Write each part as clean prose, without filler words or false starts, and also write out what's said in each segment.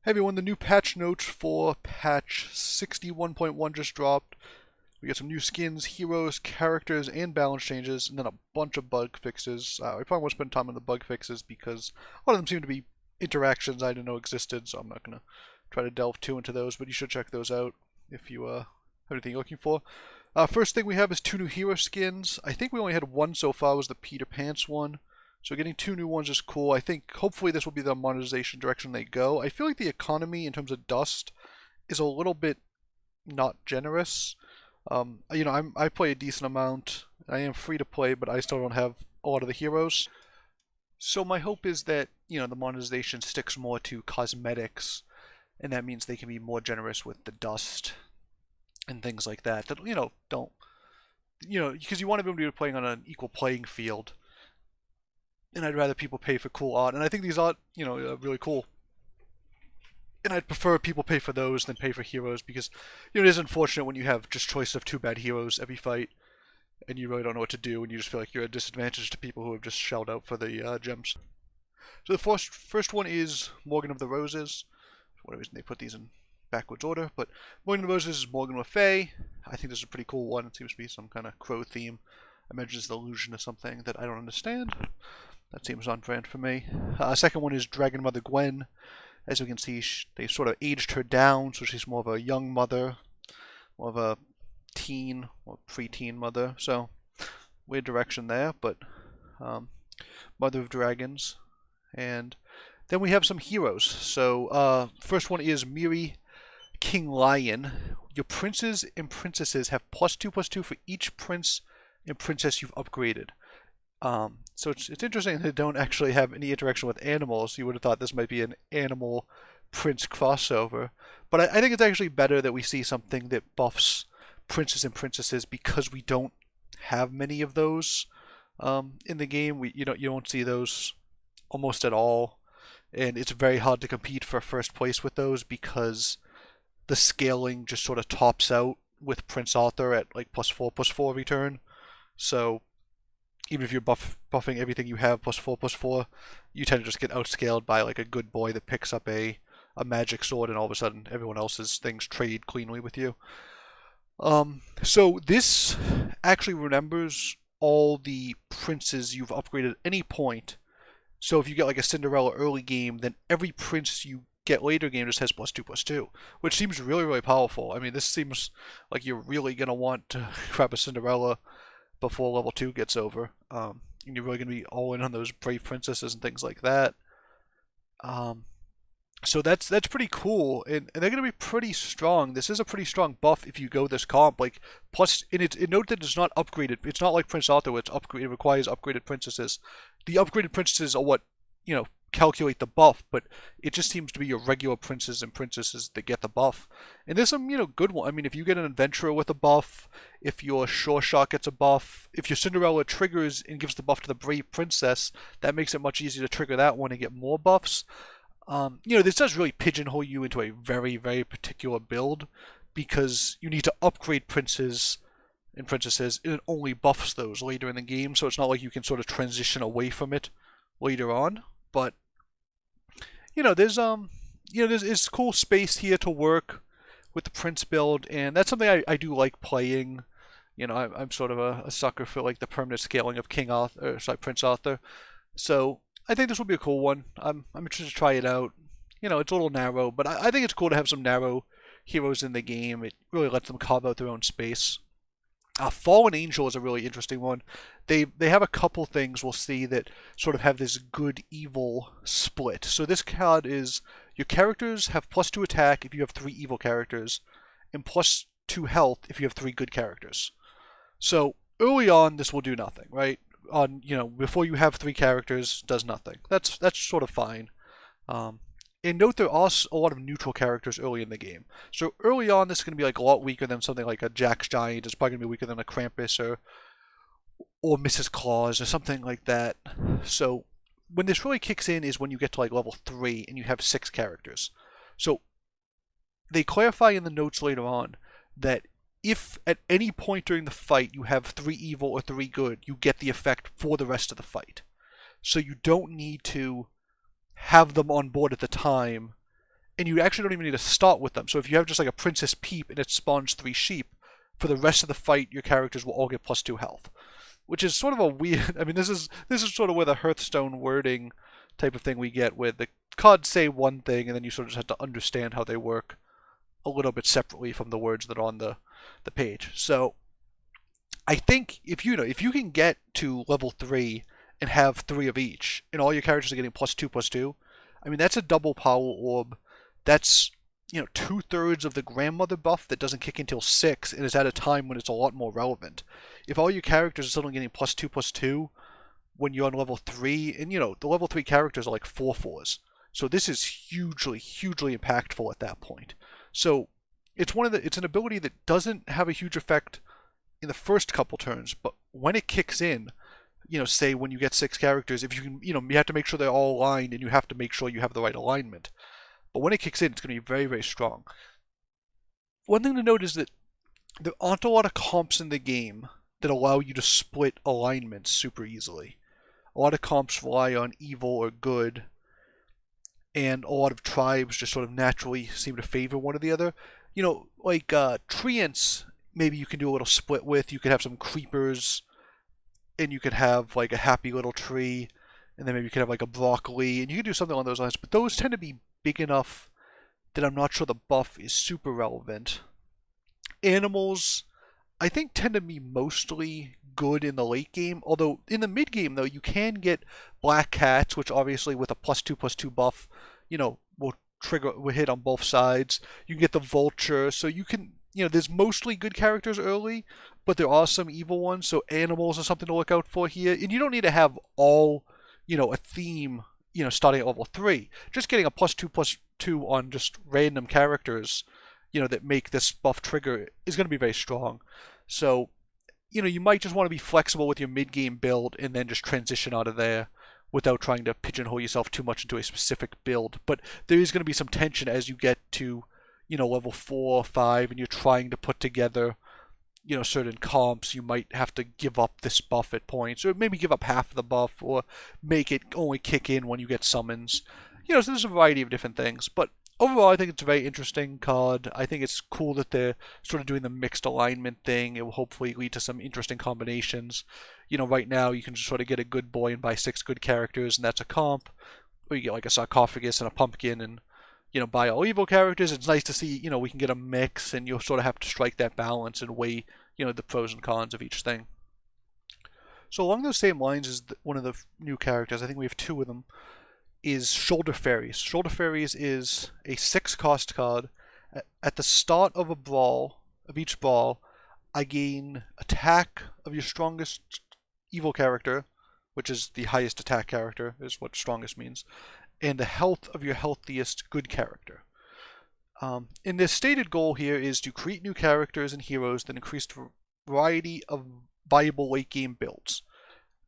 Hey everyone, the new patch notes for patch 61.1 just dropped. We got some new skins, heroes, characters, and balance changes, and then a bunch of bug fixes. I probably won't spend time on the bug fixes because a lot of them seem to be interactions I didn't know existed, so I'm not going to try to delve too into those, but you should check those out if you have anything you're looking for. First thing we have is two new hero skins. I think we only had one so far, was the Peter Pants one. So getting two new ones is cool. I think hopefully this will be the monetization direction they go. I feel like the economy in terms of dust is a little bit not generous. I play a decent amount. I am free to play, but I still don't have a lot of the heroes. So my hope is that, the monetization sticks more to cosmetics, and that means they can be more generous with the dust and things like that. That, don't, because you want everybody to be playing on an equal playing field. And I'd rather people pay for cool art. And I think these art, really cool. And I'd prefer people pay for those than pay for heroes because, it is unfortunate when you have just choice of two bad heroes every fight and you really don't know what to do and you just feel like you're at a disadvantage to people who have just shelled out for the gems. So the first one is Morgan of the Roses. For whatever reason they put these in backwards order, but Morgan of the Roses is Morgan with Fae. I think this is a pretty cool one. It seems to be some kind of crow theme. I imagine it's the illusion of something that I don't understand. That seems on brand for me. Second one is Dragon Mother Gwen. As you can see, they sort of aged her down, so she's more of a young mother, more of a teen or preteen mother. So, weird direction there, but Mother of Dragons. And then we have some heroes. So, first one is Miri, King Lion. Your princes and princesses have +2/+2 for each prince and princess you've upgraded. So it's interesting they don't actually have any interaction with animals. You would have thought this might be an animal prince crossover. But I think it's actually better that we see something that buffs princes and princesses because we don't have many of those in the game. You don't see those almost at all. And it's very hard to compete for first place with those because the scaling just sort of tops out with Prince Arthur at like +4/+4 return. So even if you're buffing everything you have +4/+4, you tend to just get outscaled by like a good boy that picks up a magic sword and all of a sudden everyone else's things trade cleanly with you. So this actually remembers all the princes you've upgraded at any point. So if you get like a Cinderella early game, then every prince you get later game just has +2/+2, which seems really, really powerful. I mean, this seems like you're really going to want to grab a Cinderella before level 2 gets over. And you're really going to be all in on those brave princesses and things like that. So that's pretty cool, and they're going to be pretty strong. This is a pretty strong buff if you go this comp. Like plus, note that it's not upgraded. It's not like Prince Arthur, where it requires upgraded princesses. The upgraded princesses are what calculate the buff, but it just seems to be your regular princes and princesses that get the buff. And there's some, good one. I mean, if you get an adventurer with a buff, if your sure shot gets a buff, if your Cinderella triggers and gives the buff to the brave princess, that makes it much easier to trigger that one and get more buffs. This does really pigeonhole you into a very, very particular build because you need to upgrade princes and princesses, and it only buffs those later in the game, so it's not like you can sort of transition away from it later on. But there's cool space here to work with the prince build, and that's something I do like playing. I'm sort of a sucker for like the permanent scaling of Prince Arthur. So I think this will be a cool one. I'm interested to try it out. It's a little narrow, but I think it's cool to have some narrow heroes in the game. It really lets them carve out their own space. Fallen Angel is a really interesting one. They have a couple things we'll see that sort of have this good-evil split. So this card is, your characters have +2 attack if you have 3 evil characters, and +2 health if you have 3 good characters. So early on, this will do nothing, right? Before you have 3 characters, does nothing. That's sort of fine. And note there are a lot of neutral characters early in the game. So early on, this is going to be like a lot weaker than something like a Jack's Giant. It's probably going to be weaker than a Krampus or Mrs. Claus or something like that. So when this really kicks in is when you get to like level 3 and you have 6 characters. So they clarify in the notes later on that if at any point during the fight you have 3 evil or 3 good, you get the effect for the rest of the fight. So you don't need to have them on board at the time and you actually don't even need to start with them. So if you have just like a Princess Peep and it spawns 3 sheep, for the rest of the fight, your characters will all get +2 health, which is sort of a weird. I mean, this is sort of where the Hearthstone wording type of thing we get, where the cards say one thing, and then you sort of just have to understand how they work a little bit separately from the words that are on the page. So I think if you can get to level 3 and have 3 of each, and all your characters are getting +2/+2, I mean that's a double power orb. That's 2/3 of the grandmother buff that doesn't kick until 6 and is at a time when it's a lot more relevant. If all your characters are suddenly getting +2/+2 when you're on level 3, and the level 3 characters are like 4/4s, so this is hugely, hugely impactful at that point. So it's an ability that doesn't have a huge effect in the first couple turns, but when it kicks in, say when you get 6 characters, if you can, you have to make sure they're all aligned, and you have to make sure you have the right alignment. But when it kicks in, it's going to be very, very strong. One thing to note is that there aren't a lot of comps in the game that allow you to split alignments super easily. A lot of comps rely on evil or good, and a lot of tribes just sort of naturally seem to favor one or the other. Like treants, maybe you can do a little split with. You could have some creepers, and you could have like a happy little tree, and then maybe you could have like a broccoli, and you can do something along those lines. But those tend to be big enough that I'm not sure the buff is super relevant. Animals, I think, tend to be mostly good in the late game, although in the mid game though you can get black cats, which obviously with a +2/+2 buff, will hit on both sides. You can get the vulture, so you can, there's mostly good characters early, but there are some evil ones, so animals are something to look out for here. And you don't need to have all, a theme, starting at level 3. Just getting a +2/+2 on just random characters, that make this buff trigger is going to be very strong. So, you might just want to be flexible with your mid-game build and then just transition out of there without trying to pigeonhole yourself too much into a specific build. But there is going to be some tension as you get to, level 4 or 5, and you're trying to put together, certain comps. You might have to give up this buff at points, or maybe give up half of the buff, or make it only kick in when you get summons. So there's a variety of different things. But overall, I think it's a very interesting card. I think it's cool that they're sort of doing the mixed alignment thing. It will hopefully lead to some interesting combinations. Right now you can just sort of get a good boy and buy 6 good characters, and that's a comp. Or you get like a sarcophagus and a pumpkin, and buy all evil characters. It's nice to see, we can get a mix, and you'll sort of have to strike that balance and weigh, the pros and cons of each thing. So along those same lines is one of the new characters, I think we have 2 of them, is Shoulder Fairies. Shoulder Fairies is a 6-cost card. At the start of each brawl, I gain attack of your strongest evil character, which is the highest attack character, is what strongest means, and the health of your healthiest good character. And the stated goal here is to create new characters and heroes that increase the variety of viable late game builds.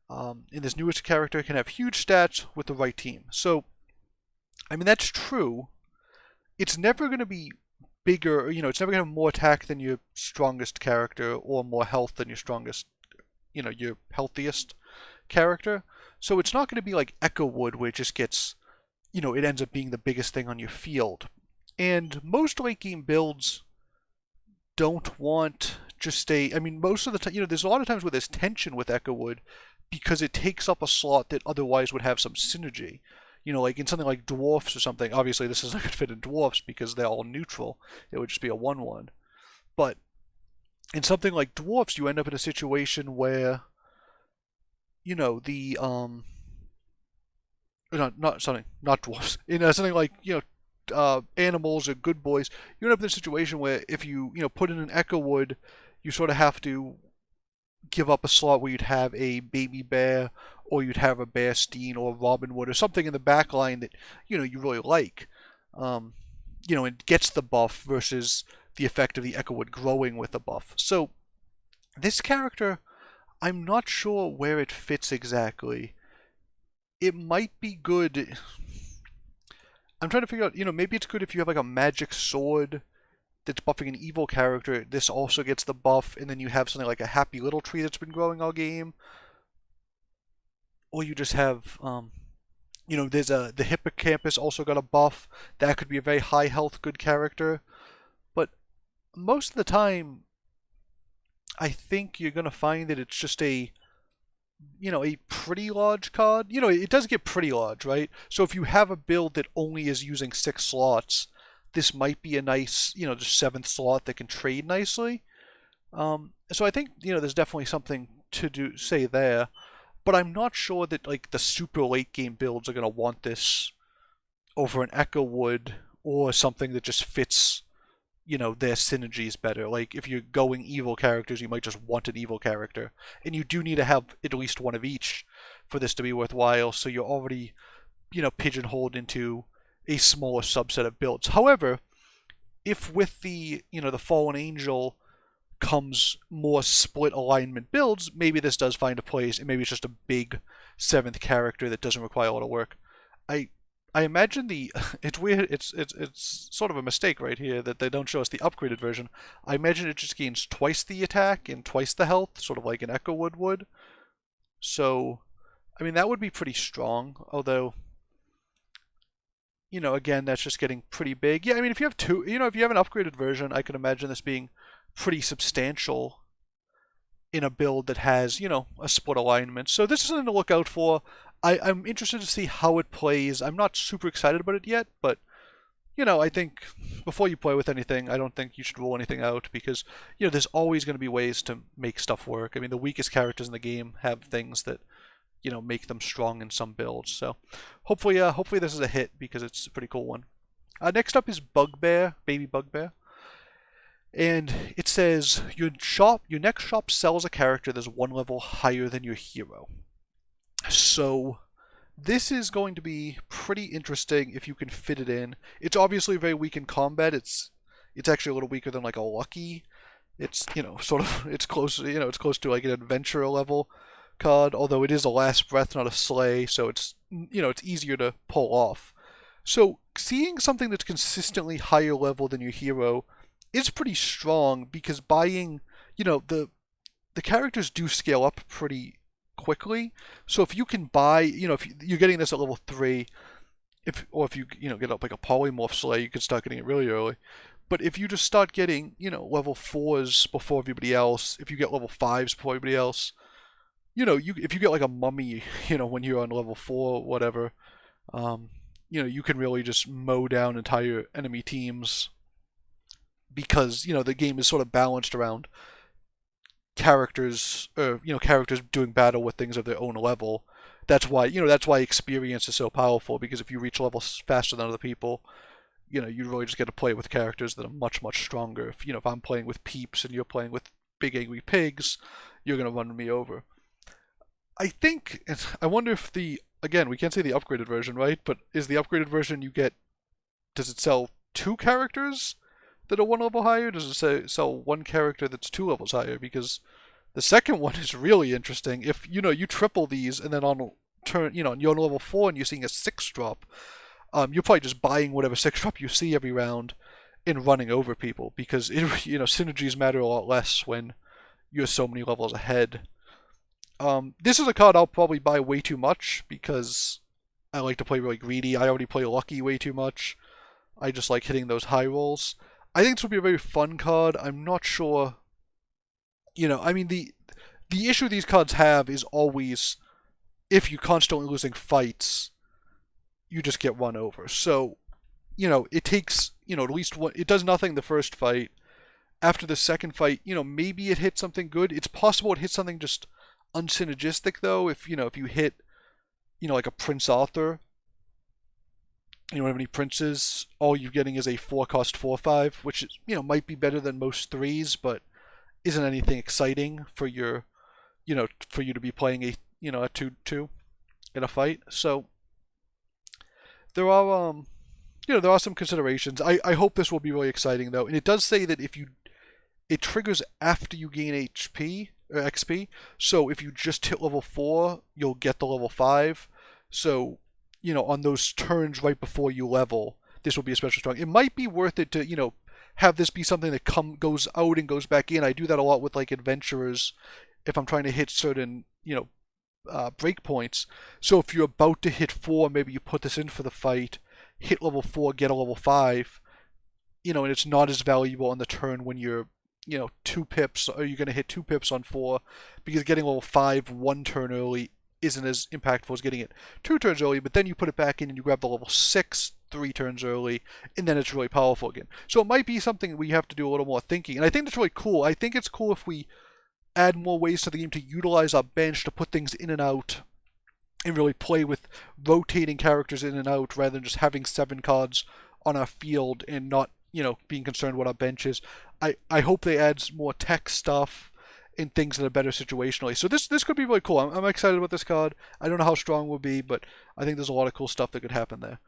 And this newest character can have huge stats with the right team. So, I mean, that's true. It's never going to be bigger, it's never going to have more attack than your strongest character, or more health than your strongest, your healthiest character. So it's not going to be like Echowood, where it just gets, it ends up being the biggest thing on your field. And most late game builds don't want just most of the time, there's a lot of times where there's tension with Echowood because it takes up a slot that otherwise would have some synergy. Like in something like Dwarfs or something, obviously this isn't going to fit in Dwarfs because they're all neutral. It would just be a 1/1. But in something like Dwarfs, you end up in a situation where, not Dwarfs. In something like, animals or good boys, you end up in a situation where if you, put in an Echowood, you sort of have to give up a slot where you'd have a baby bear, or you'd have a Bearstein or a Robin Wood or something in the back line that, you really like. And gets the buff versus the effect of the Echowood growing with the buff. So this character, I'm not sure where it fits exactly. It might be good. I'm trying to figure out, maybe it's good if you have like a magic sword that's buffing an evil character. This also gets the buff, and then you have something like a happy little tree that's been growing all game. Or you just have, There's the Hippocampus also got a buff. That could be a very high health good character. But most of the time, I think you're gonna find that it's just a pretty large card. It does get pretty large, right? So if you have a build that only is using 6 slots, this might be a nice, just 7th slot that can trade nicely. So I think, there's definitely something to say there. But I'm not sure that like the super late game builds are gonna want this over an Echo Wood or something that just fits, their synergies better. Like if you're going evil characters, you might just want an evil character, and you do need to have at least one of each for this to be worthwhile. So you're already, pigeonholed into a smaller subset of builds. However, if with the Fallen Angel comes more split alignment builds, maybe this does find a place, and maybe it's just a big 7th character that doesn't require a lot of work. I I imagine the it's weird. It's sort of a mistake right here that they don't show us the upgraded version. I imagine it just gains twice the attack and twice the health, sort of like an Echo Wood would. So, I mean that would be pretty strong. Although, again, that's just getting pretty big. Yeah, I mean if you have two, if you have an upgraded version, I can imagine this being pretty substantial in a build that has, a split alignment. So this is something to look out for. I'm interested to see how it plays. I'm not super excited about it yet, but I think before you play with anything, I don't think you should rule anything out because, there's always going to be ways to make stuff work. I mean, the weakest characters in the game have things that, make them strong in some builds. So hopefully this is a hit because it's a pretty cool one. Next up is Bugbear, Baby Bugbear. And it says, your next shop sells a character that's one level higher than your hero. So this is going to be pretty interesting if you can fit it in. It's obviously very weak in combat. It's actually a little weaker than like a Lucky. It's sort of it's close to like an adventurer level card, although it is a last breath, not a slay, so it's it's easier to pull off. So seeing something that's consistently higher level than your hero is pretty strong because buying, the characters do scale up pretty quickly. So if you can buy, if you're getting this at level 3, if you get up like a polymorph slay, you can start getting it really early. But if you just start getting, level 4s before everybody else, if you get level 5s before everybody else, if you get like a mummy, when you're on level 4 whatever, you can really just mow down entire enemy teams because, the game is sort of balanced around characters doing battle with things of their own level. That's why experience is so powerful, because if you reach levels faster than other people, you really just get to play with characters that are much, much stronger. If I'm playing with Peeps and you're playing with Big Angry Pigs, you're gonna run me over. I wonder if again, we can't say the upgraded version, right? But is the upgraded version does it sell 2 characters that are 1 level higher? Does it sell 1 character that's 2 levels higher? Because the second one is really interesting. If you triple these and then on turn, you're on level 4 and you're seeing a 6 drop, you're probably just buying whatever 6 drop you see every round and running over people because synergies matter a lot less when you're so many levels ahead. This is a card I'll probably buy way too much because I like to play really greedy. I already play Lucky way too much. I just like hitting those high rolls. I think this will be a very fun card. I'm not sure. I mean the issue these cards have is always if you're constantly losing fights, you just get run over. So, it takes, at least one. It does nothing the first fight. After the second fight, maybe it hits something good. It's possible it hits something just unsynergistic though. If you hit, like a Prince Arthur. You don't have any princes. All you're getting is a 4-cost 4/5, which is, might be better than most 3s, but isn't anything exciting for for you to be playing a 2/2 in a fight. So there are there are some considerations. I hope this will be really exciting though, and it does say that it triggers after you gain HP or XP. So if you just hit level 4, you'll get the level 5. So on those turns right before you level, this will be especially strong. It might be worth it to, have this be something that goes out and goes back in. I do that a lot with like adventurers if I'm trying to hit certain, breakpoints. So if you're about to hit 4, maybe you put this in for the fight, hit level 4, get a level 5, and it's not as valuable on the turn when you're, 2 pips, or you're going to hit 2 pips on 4, because getting level 5 1 turn early isn't as impactful as getting it 2 turns early, but then you put it back in and you grab the level 6 3 turns early, and then it's really powerful again. So it might be something we have to do a little more thinking, and I think that's really cool. I think it's cool if we add more ways to the game to utilize our bench to put things in and out and really play with rotating characters in and out rather than just having 7 cards on our field and not, being concerned what our bench is. I hope they add more tech stuff and things that are better situationally. So this could be really cool. I'm excited about this card. I don't know how strong it will be, but I think there's a lot of cool stuff that could happen there.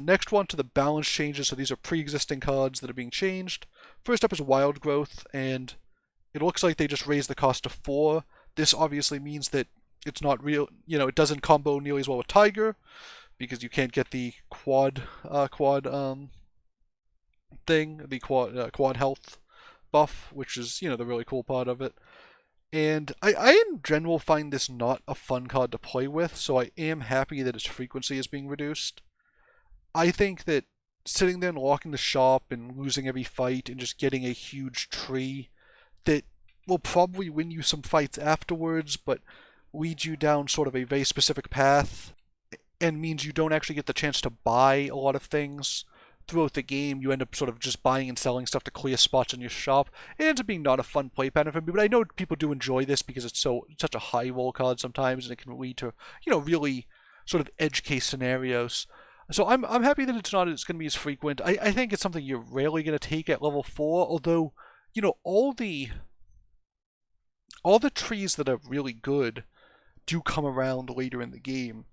Next one to the balance changes. So these are pre-existing cards that are being changed. First up is Wild Growth, and it looks like they just raised the cost to 4. This obviously means that it's not real, it doesn't combo nearly as well with Tiger, because you can't get the quad thing, the quad health buff, which is, the really cool part of it. And I in general find this not a fun card to play with, so I am happy that its frequency is being reduced. I think that sitting there and locking the shop and losing every fight and just getting a huge tree that will probably win you some fights afterwards, but leads you down sort of a very specific path and means you don't actually get the chance to buy a lot of things throughout the game. You end up sort of just buying and selling stuff to clear spots in your shop. It ends up being not a fun play pattern for me, but I know people do enjoy this because it's such a high roll card sometimes, and it can lead to, really sort of edge case scenarios. So I'm happy that it's going to be as frequent. I think it's something you're rarely going to take at level 4, although, all the trees that are really good do come around later in the game.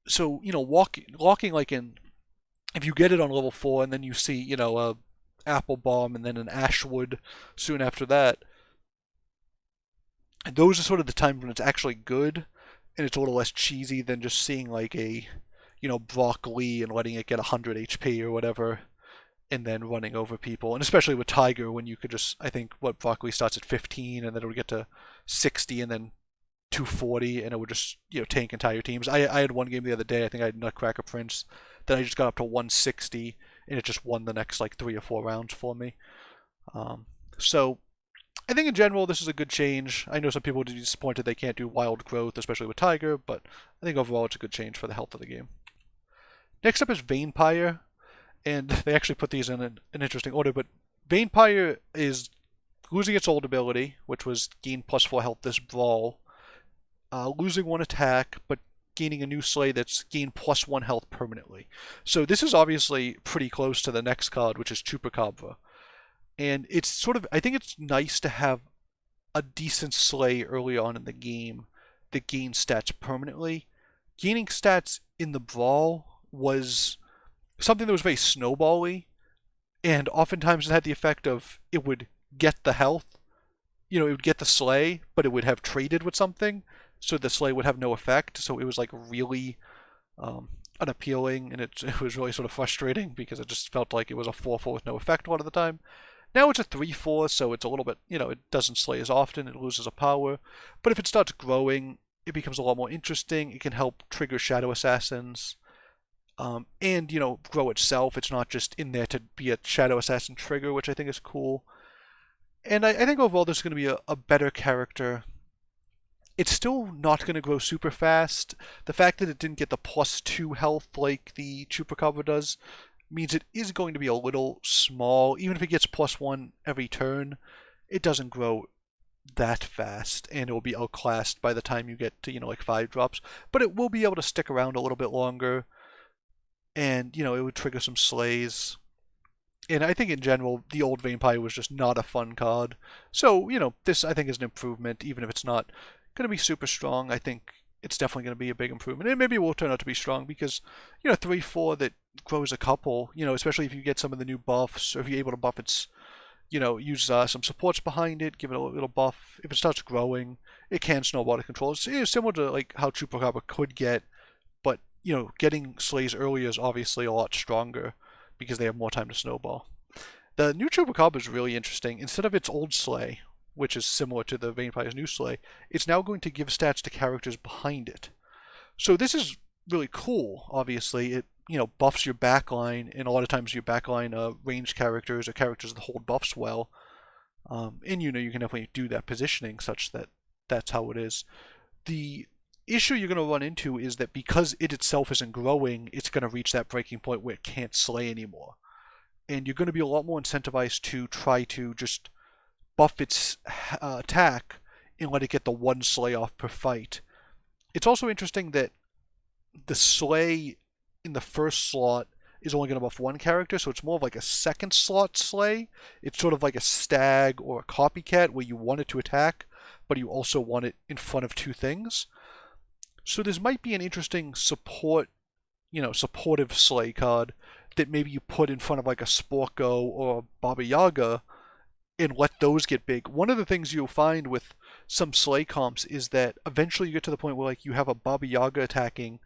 So, locking like in, if you get it on level 4 and then you see, a Apple Bomb and then an Ashwood soon after that, and those are sort of the times when it's actually good, and it's a little less cheesy than just seeing like a, Broccoli and letting it get 100 HP or whatever, and then running over people. And especially with Tiger, when you could just, I think, Broccoli starts at 15, and then it would get to 60, and then 240, and it would just, tank entire teams. I had one game the other day, I think I had Nutcracker Prince, then I just got up to 160, and it just won the next, 3 or 4 rounds for me. So, I think in general, this is a good change. I know some people would be disappointed they can't do Wild Growth, especially with Tiger, but I think overall it's a good change for the health of the game. Next up is Vainpyre, and they actually put these in an interesting order, but Vainpyre is losing its old ability, which was gain +4 health this Brawl, losing 1 attack, but gaining a new Slay that's gained +1 health permanently. So this is obviously pretty close to the next card, which is Chupacabra. And it's sort of, I think it's nice to have a decent Slay early on in the game that gains stats permanently. Gaining stats in the Brawl was something that was very snowbally, and oftentimes it had the effect of it would get the health, it would get the Slay, but it would have traded with something, so the Slay would have no effect. So it was like really unappealing, and it was really sort of frustrating because it just felt like it was a 4/4 with no effect a lot of the time. Now it's a 3/4, so it's a little bit, it doesn't Slay as often, it loses a power, but if it starts growing, it becomes a lot more interesting. It can help trigger Shadow Assassins, and, grow itself. It's not just in there to be a Shadow Assassin trigger, which I think is cool. And I think overall this is going to be a better character. It's still not going to grow super fast. The fact that it didn't get the +2 health like the Chupacabra does means it is going to be a little small. Even if it gets +1 every turn, it doesn't grow that fast, and it will be outclassed by the time you get to, 5 drops. But it will be able to stick around a little bit longer, and, it would trigger some Slays. And I think in general, the old Vainpyre was just not a fun card. So, this I think is an improvement, even if it's not going to be super strong. I think it's definitely going to be a big improvement. And maybe it will turn out to be strong because, 3/4 that grows a couple, especially if you get some of the new buffs, or if you're able to buff its, use some supports behind it, give it a little buff. If it starts growing, it can snowball out of control. It's similar to like how Chupacabra could get, but, getting Slays earlier is obviously a lot stronger because they have more time to snowball. The new Chupacabra is really interesting. Instead of its old Slay, which is similar to the Vainpyre's new Slay, it's now going to give stats to characters behind it. So this is really cool, obviously. It, buffs your backline, and a lot of times your backline ranged characters or characters that hold buffs well. And you can definitely do that positioning such that that's how it is. The issue you're going to run into is that because it itself isn't growing, it's going to reach that breaking point where it can't slay anymore. And you're going to be a lot more incentivized to try to just buff its attack and let it get the one slay off per fight. It's also interesting that the slay in the first slot is only going to buff one character, so it's more of like a second slot slay. It's sort of like a stag or a copycat where you want it to attack, but you also want it in front of two things. So this might be an interesting supportive slay card that maybe you put in front of like a Sporko or a Baba Yaga and let those get big. One of the things you'll find with some slay comps is that eventually you get to the point where like you have a Baba Yaga attacking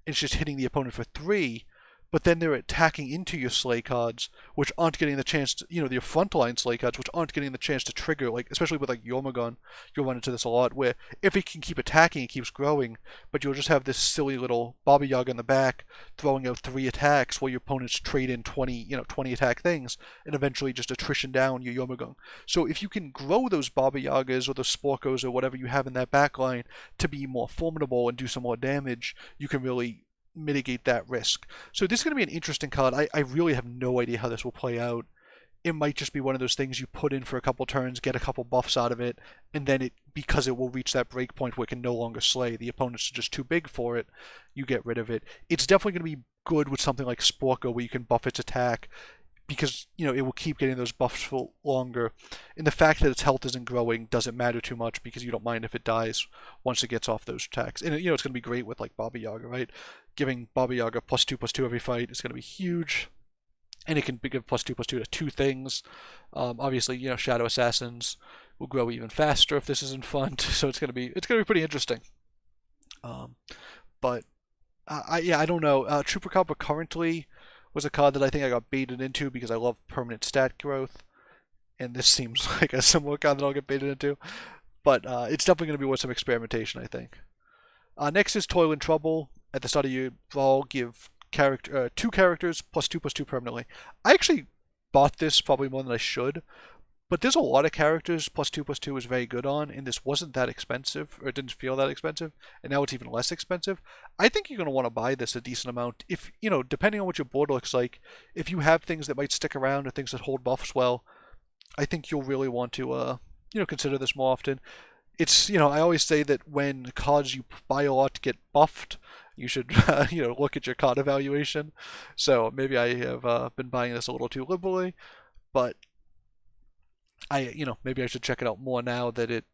and it's just hitting the opponent for 3, but then they're attacking into your slay cards, which aren't getting the chance to, your frontline slay cards, which aren't getting the chance to trigger, like, especially with, like, Yomagon, you'll run into this a lot, where if it can keep attacking, it keeps growing, but you'll just have this silly little Baba Yaga in the back, throwing out 3 attacks while your opponents trade in 20 attack things, and eventually just attrition down your Yomagon. So if you can grow those Baba Yagas or those Sporkos or whatever you have in that backline to be more formidable and do some more damage, you can really mitigate that risk. So this is going to be an interesting card. I really have no idea how this will play out. It might just be one of those things you put in for a couple turns, get a couple buffs out of it, and then because it will reach that break point where it can no longer slay, the opponents are just too big for it, you get rid of it. It's definitely going to be good with something like Sporko where you can buff its attack, because it will keep getting those buffs for longer. And the fact that its health isn't growing doesn't matter too much because you don't mind if it dies once it gets off those attacks. And it's going to be great with like Baba Yaga, right? Giving Baba Yaga +2/+2 every fight is going to be huge. And it can give +2/+2 to 2 things. Obviously, Shadow Assassins will grow even faster if this isn't fun. So it's going to be pretty interesting. But I don't know. Trooper Copper currently was a card that I think I got baited into because I love permanent stat growth, and this seems like a similar card that I'll get baited into. But it's definitely going to be worth some experimentation, I think. Next is Toil and Trouble. At the start of your Brawl, give 2 characters +2/+2 permanently. I actually bought this probably more than I should, but there's a lot of characters +2/+2 is very good on, and this wasn't that expensive, or it didn't feel that expensive, and now it's even less expensive. I think you're going to want to buy this a decent amount. If, depending on what your board looks like, if you have things that might stick around or things that hold buffs well, I think you'll really want to, consider this more often. It's, I always say that when cards you buy a lot get buffed, you should, look at your card evaluation. So maybe I have been buying this a little too liberally, but maybe I should check it out more now that it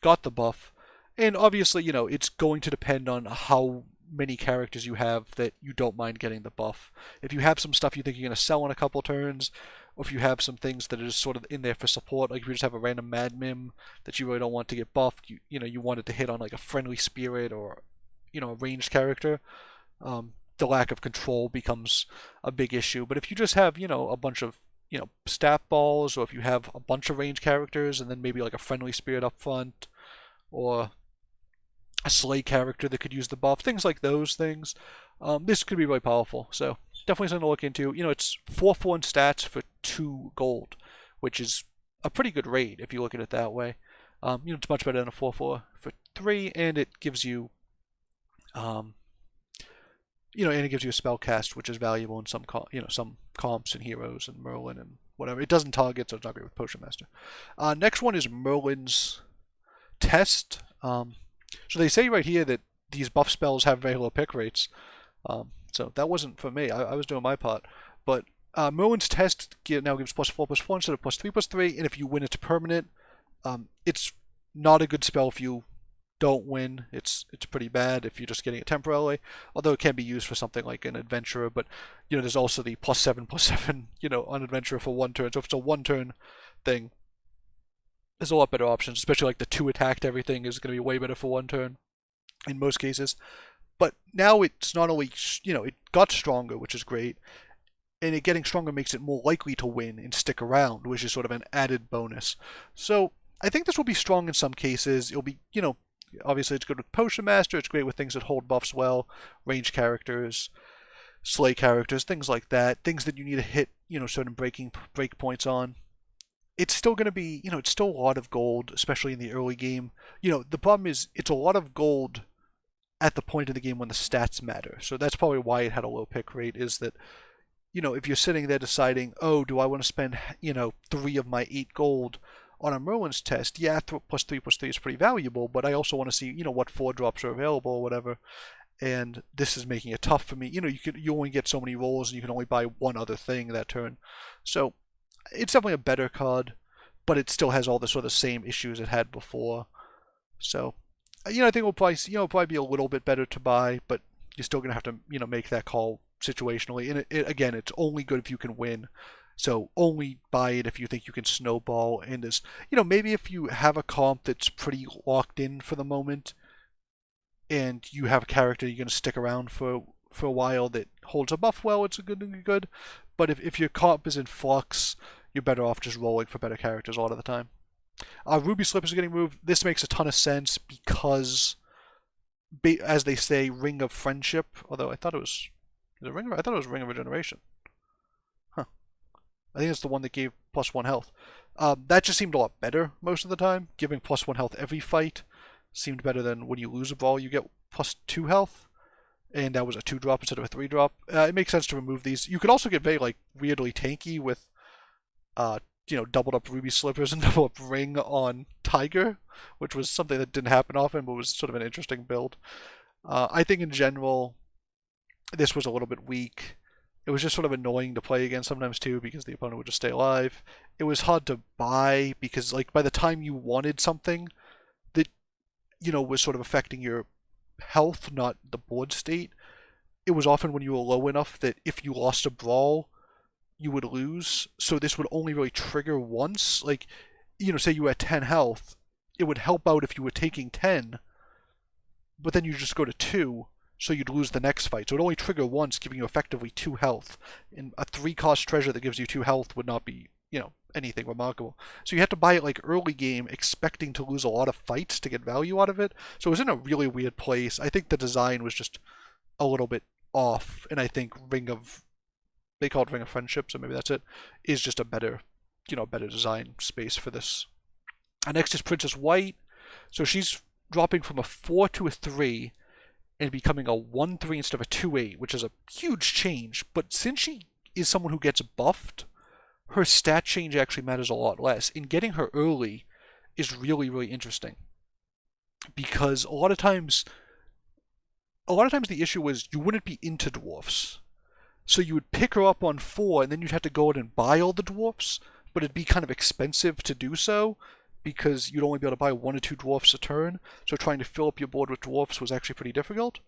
got the buff. And obviously, it's going to depend on how many characters you have that you don't mind getting the buff. If you have some stuff you think you're going to sell in a couple turns, or if you have some things that are just sort of in there for support, like if you just have a random Mad Mim that you really don't want to get buffed, you want it to hit on like a friendly spirit or, a ranged character, the lack of control becomes a big issue. But if you just have, a bunch of stat balls, or if you have a bunch of ranged characters and then maybe like a friendly spirit up front, or a slay character that could use the buff, things like those things, this could be really powerful. So definitely something to look into. It's 4/4 in stats for 2 gold, which is a pretty good rate if you look at it that way. It's much better than a 4/4 for 3, and it gives you and it gives you a spell cast, which is valuable in some comps and heroes and Merlin and whatever. It doesn't target, so it's not great with Potion Master. Next one is Merlin's Test. So they say right here that these buff spells have very low pick rates. So that wasn't for me. I was doing my part. But Merlin's Test now gives +4/+4 instead of +3/+3, and if you win, it's permanent. It's not a good spell if you don't win. It's pretty bad if you're just getting it temporarily, although it can be used for something like an adventurer. But there's also the +7/+7 on adventurer for 1 turn. So if it's a 1 turn thing, there's a lot better options, especially like the 2 attacked everything is going to be way better for 1 turn in most cases. But now it's not only, it got stronger, which is great, and it getting stronger makes it more likely to win and stick around, which is sort of an added bonus. So I think this will be strong in some cases. It'll be, obviously it's good with Potion Master. It's great with things that hold buffs well, range characters, slay characters, things like that. Things that you need to hit, certain break points on. It's still going to be, it's still a lot of gold, especially in the early game. The problem is it's a lot of gold at the point of the game when the stats matter. So that's probably why it had a low pick rate, is that, if you're sitting there deciding, oh, do I want to spend, 3 of my 8 gold on a Merlin's test? Yeah, +3/+3 is pretty valuable, but I also want to see, what 4 drops are available or whatever. And this is making it tough for me. You only get so many rolls and you can only buy one other thing that turn. So it's definitely a better card, but it still has all the sort of same issues it had before. So, I think it'll probably be a little bit better to buy, but you're still gonna have to, make that call situationally. And again, it's only good if you can win. So only buy it if you think you can snowball. And maybe if you have a comp that's pretty locked in for the moment, and you have a character you're gonna stick around for a while that holds a buff well, it's good. But if your comp is in flux, you're better off just rolling for better characters a lot of the time. Ruby Slippers are getting moved. This makes a ton of sense because, as they say, Ring of Friendship. Although I thought it was I thought it was Ring of Regeneration. Huh. I think it's the one that gave +1 health. That just seemed a lot better most of the time. Giving +1 health every fight seemed better than when you lose a brawl, you get +2 health. And that was a 2-drop instead of a 3-drop. It makes sense to remove these. You could also get very weirdly tanky with doubled up Ruby Slippers and doubled up Ring on Tiger, which was something that didn't happen often, but was sort of an interesting build. I think in general, this was a little bit weak. It was just sort of annoying to play against sometimes too, because the opponent would just stay alive. It was hard to buy because by the time you wanted something that was sort of affecting your health, not the board state, it was often when you were low enough that if you lost a brawl, you would lose. So this would only really trigger once. Say you were at 10 health, it would help out if you were taking 10, but then you just go to 2, so you'd lose the next fight. So it would only trigger once, giving you effectively 2 health. And a 3-cost treasure that gives you 2 health would not be, anything remarkable. So you had to buy it early game, expecting to lose a lot of fights to get value out of it. So it was in a really weird place. I think the design was just a little bit off, and I think they call it Ring of Friendship, so maybe that's it, is just a better, better design space for this. Next is Princess White. So she's dropping from a 4 to a 3 and becoming a 1/3 instead of a 2/8, which is a huge change. But since she is someone who gets buffed, her stat change actually matters a lot less. And getting her early is really, really interesting. Because a lot of times the issue was you wouldn't be into dwarfs. So you would pick her up on 4, and then you'd have to go out and buy all the dwarfs, but it'd be kind of expensive to do so, because you'd only be able to buy 1 or 2 dwarfs a turn, so trying to fill up your board with dwarfs was actually pretty difficult.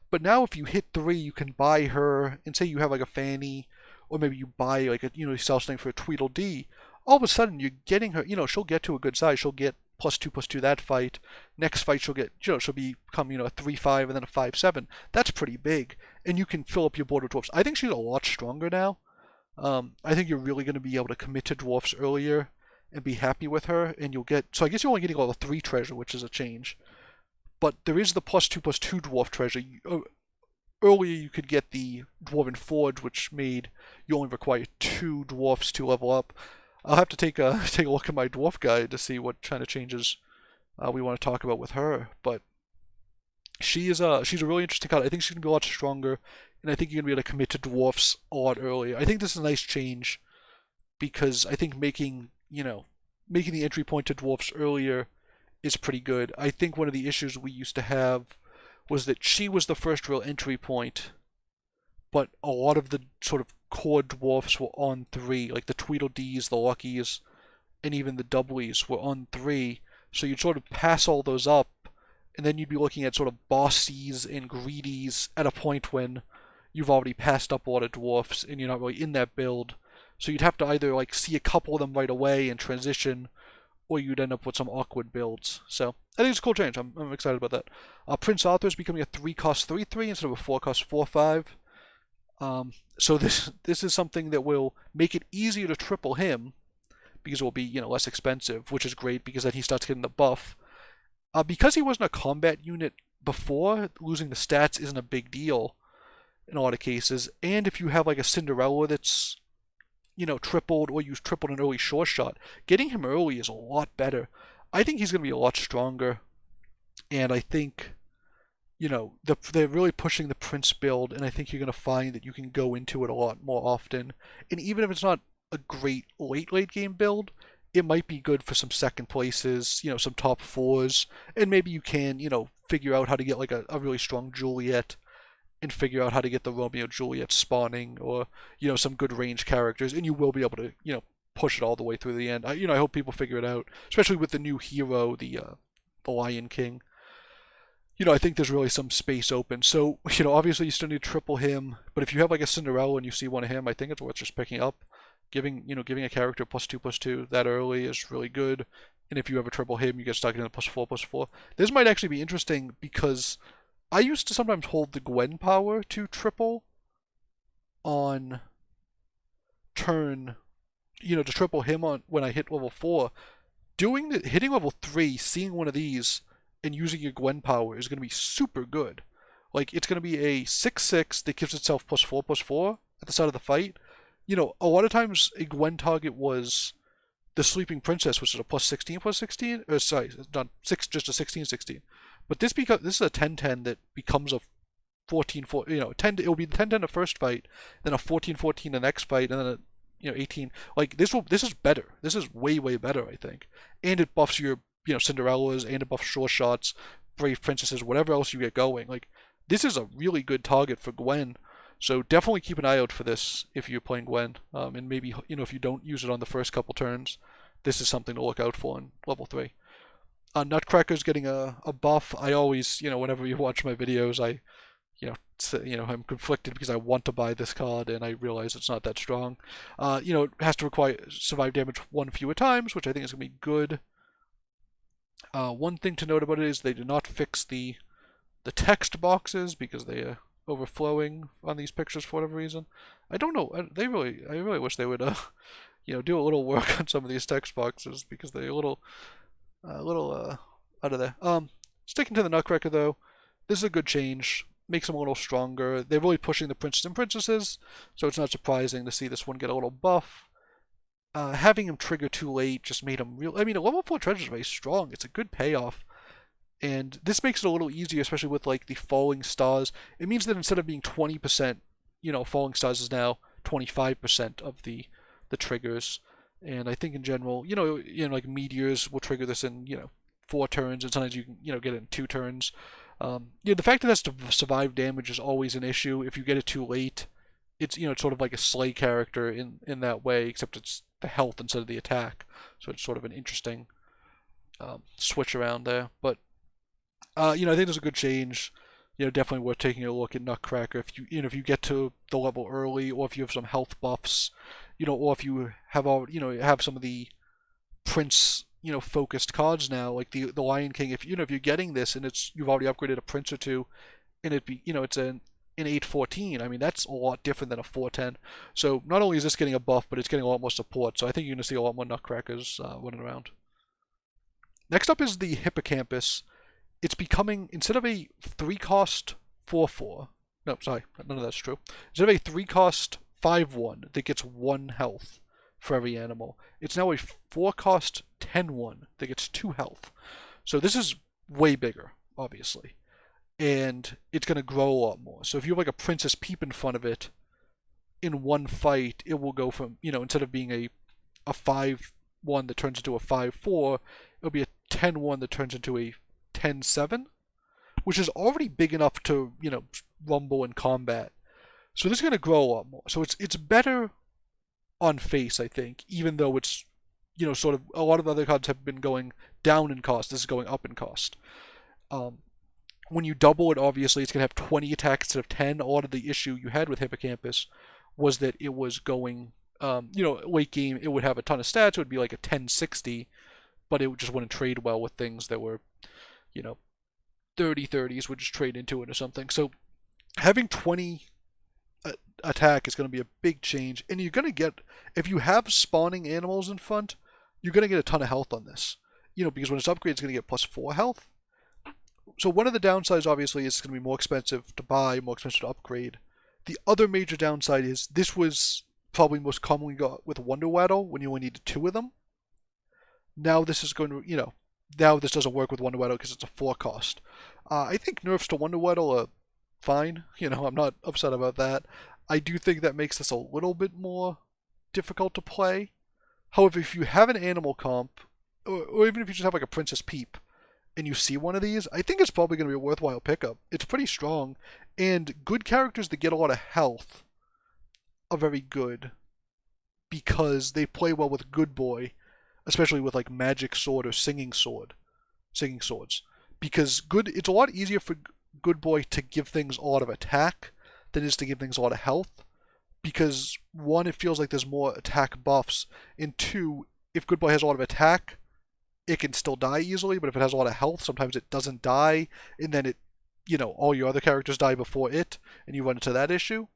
But now if you hit 3, you can buy her, and say you have a Fanny, or maybe you buy you sell something for a Tweedledee, all of a sudden you're getting her, she'll get to a good size, she'll get +2/+2 that fight. Next fight she'll get, she'll become, a 3/5 and then a 5/7. That's pretty big, and you can fill up your board with dwarfs. I think she's a lot stronger now. I think you're really going to be able to commit to dwarfs earlier and be happy with her, and you'll get, so I guess you're only getting level 3 treasure, which is a change. But there is the +2/+2 dwarf treasure. Earlier you could get the Dwarven Forge, which made you only require 2 dwarfs to level up. I'll have to take a look at my dwarf guide to see what kind of changes we want to talk about with her. But she's a really interesting card. I think she's gonna be a lot stronger, and I think you're gonna be able to commit to dwarfs a lot earlier. I think this is a nice change because I think making the entry point to dwarfs earlier is pretty good. I think one of the issues we used to have was that she was the first real entry point, but a lot of the sort of core dwarfs were on 3, like the Tweedledees, the Luckies, and even the Doublies were on 3, so you'd sort of pass all those up, and then you'd be looking at sort of Bossies and Greedies at a point when you've already passed up a lot of dwarfs, and you're not really in that build, so you'd have to either see a couple of them right away and transition, or you'd end up with some awkward builds. So I think it's a cool change. I'm excited about that. Prince Arthur is becoming a 3-cost 3/3 instead of a 4-cost 4/5. So this is something that will make it easier to triple him, because it will be, less expensive, which is great because then he starts getting the buff. Because he wasn't a combat unit before, losing the stats isn't a big deal in a lot of cases. And if you have like a Cinderella that's, tripled, or you tripled an early sure shot, getting him early is a lot better. I think he's going to be a lot stronger. And I think, they're really pushing the Prince build, and I think you're going to find that you can go into it a lot more often. And even if it's not a great late game build, it might be good for some second places, some top fours, and maybe you can, figure out how to get like a really strong Juliet, and figure out how to get the Romeo Juliet spawning, or some good range characters, and you will be able to push it all the way through the end. I hope people figure it out, especially with the new hero, the Lion King. I think there's really some space open. So obviously you still need to triple him, but if you have like a Cinderella and you see one of him, I think it's worth just picking up. Giving a character +2/+2 that early is really good. And if you ever triple him, you get stuck in a +4/+4. This might actually be interesting because I used to sometimes hold the Gwen power to triple on turn, to triple him on when I hit level 4. Hitting level 3, seeing one of these and using your Gwen power is going to be super good. Like, it's going to be a 6/6 that gives itself +4/+4 at the start of the fight. A lot of times a Gwen target was the Sleeping Princess, which is a +16/+16, or sorry, not 6, just a 16/16. But this is a 10/10 that becomes a 14/4. 10. It will be 10/10 the first fight, then a 14/14 the next fight, and then a 18. Like this is better. This is way better, I think. And it buffs your Cinderellas, and it buffs sure shots, Brave Princesses, whatever else you get going. Like this is a really good target for Gwen. So definitely keep an eye out for this if you're playing Gwen, and maybe if you don't use it on the first couple turns, this is something to look out for in level 3. Nutcracker's getting a buff. I always, whenever you watch my videos, I'm conflicted because I want to buy this card and I realize it's not that strong. It has to require survive damage one fewer times, which I think is going to be good. One thing to note about it is they did not fix the text boxes because they are overflowing on these pictures for whatever reason. I don't know. I really wish they would, do a little work on some of these text boxes because they're a little out of there. Sticking to the Nutcracker though, this is a good change. Makes them a little stronger. They're really pushing the princes and princesses, so it's not surprising to see this one get a little buff. Having him trigger too late just made him real. I mean, a level 4 treasure is very strong. It's a good payoff. And this makes it a little easier, especially with like the falling stars. It means that instead of being 20%, falling stars is now 25% of the triggers. And I think in general, like meteors will trigger this in 4 turns, and sometimes you can get it in 2 turns. The fact that it has to survive damage is always an issue. If you get it too late, it's it's sort of like a slay character in that way, except it's the health instead of the attack. So it's sort of an interesting switch around there. But I think there's a good change. Definitely worth taking a look at Nutcracker if if you get to the level early, or if you have some health buffs, or if you have all have some of the prince focused cards now, like the Lion King. If if you're getting this and you've already upgraded a prince or two, and it's an 8/14. I mean, that's a lot different than a 4/10. So not only is this getting a buff, but it's getting a lot more support. So I think you're going to see a lot more Nutcrackers running around. Next up is the Hippocampus. It's becoming, instead of a 3-cost 4/4, no, sorry, none of that's true. Instead of a 3-cost 5/1 that gets 1 health for every animal, it's now a 4-cost 10/1 that gets 2 health. So this is way bigger, obviously. And it's going to grow a lot more. So if you have like a Princess Peep in front of it, in one fight, it will go from, instead of being a 5/1 that turns into a 5/4, it'll be a 10/1 that turns into a 10/7, which is already big enough to, rumble in combat. So this is going to grow a lot more. So it's better on face, I think, even though it's, sort of, a lot of other cards have been going down in cost. This is going up in cost. When you double it, obviously, it's going to have 20 attacks instead of 10. A lot of the issue you had with Hippocampus was that it was going, late game, it would have a ton of stats. It would be like a 10/60, but it just wouldn't trade well with things that were, 30/30s would just trade into it or something. So having 20 attack is going to be a big change. And you're going to get, if you have spawning animals in front, you're going to get a ton of health on this. Because when it's upgraded, it's going to get +4 health. So one of the downsides, obviously, is it's going to be more expensive to buy, more expensive to upgrade. The other major downside is this was probably most commonly got with Wonder Waddle when you only needed 2 of them. Now this is going to, now this doesn't work with Wonder Waddle because it's a 4 cost. I think nerfs to Wonder Waddle are fine. I'm not upset about that. I do think that makes this a little bit more difficult to play. However, if you have an animal comp, or even if you just have like a Princess Peep, and you see one of these, I think it's probably going to be a worthwhile pickup. It's pretty strong, and good characters that get a lot of health are very good because they play well with Good Boy, especially with like Magic Sword or Singing Swords. Because it's a lot easier for Good Boy to give things a lot of attack than it is to give things a lot of health. Because one, it feels like there's more attack buffs, and two, if Good Boy has a lot of attack, it can still die easily, but if it has a lot of health, sometimes it doesn't die, and then all your other characters die before it, and you run into that issue.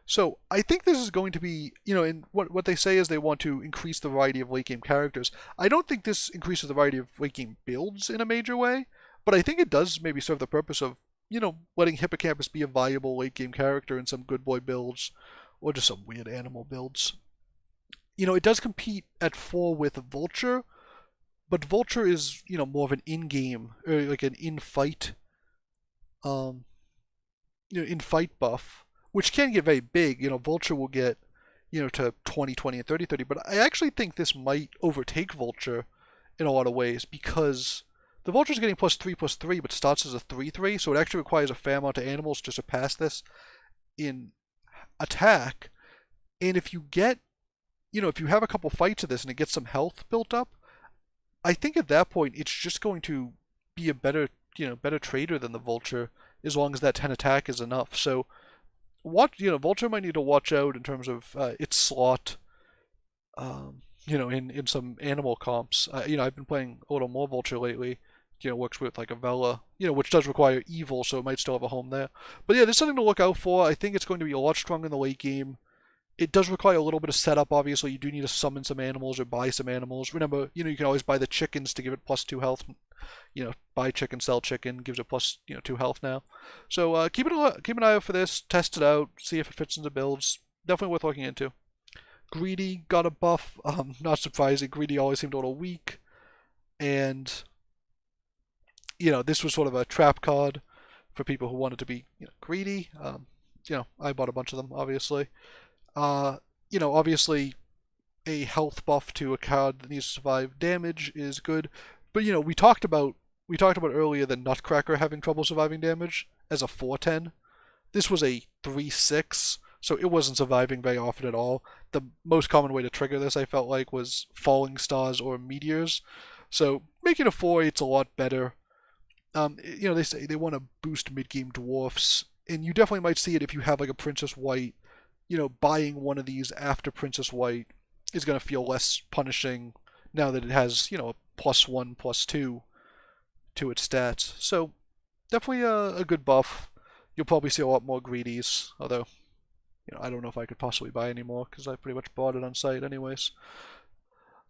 So I think this is going to be, and what they say is they want to increase the variety of late game characters. I don't think this increases the variety of late game builds in a major way, but I think it does maybe serve the purpose of, letting Hippocampus be a viable late game character in some Good Boy builds, or just some weird animal builds. It does compete at 4 with Vulture, but Vulture is, more of an in-game, or like an in-fight, in-fight buff, which can get very big. Vulture will get, to 20, 20, and 30, 30. But I actually think this might overtake Vulture in a lot of ways because the Vulture's getting +3/+3, but starts as a 3/3, so it actually requires a fair amount of animals to surpass this in attack. And if you get, if you have a couple fights of this and it gets some health built up, I think at that point it's just going to be a better trader than the Vulture as long as that 10 attack is enough. So Vulture might need to watch out in terms of its slot, in some animal comps. I've been playing a little more Vulture lately. Works with like a Vela, which does require evil, so it might still have a home there. But yeah, there's something to look out for. I think it's going to be a lot stronger in the late game. It does require a little bit of setup, obviously. You do need to summon some animals or buy some animals. Remember, you can always buy the chickens to give it +2 health. Buy chicken, sell chicken, gives it +2 health now. So keep an eye out for this. Test it out. See if it fits into builds. Definitely worth looking into. Greedy got a buff. Not surprising. Greedy always seemed a little weak. And, this was sort of a trap card for people who wanted to be greedy. I bought a bunch of them, obviously. Obviously a health buff to a card that needs to survive damage is good. But we talked about earlier the Nutcracker having trouble surviving damage as a 4/10. This was a 3/6, so it wasn't surviving very often at all. The most common way to trigger this, I felt like, was falling stars or meteors. So making a 4/8's a lot better. They say they want to boost mid-game dwarfs, and you definitely might see it if you have like a Princess White. Buying one of these after Princess White is going to feel less punishing now that it has, a +1/+2 to its stats. So definitely a good buff. You'll probably see a lot more greedies, although, I don't know if I could possibly buy any more because I pretty much bought it on site anyways.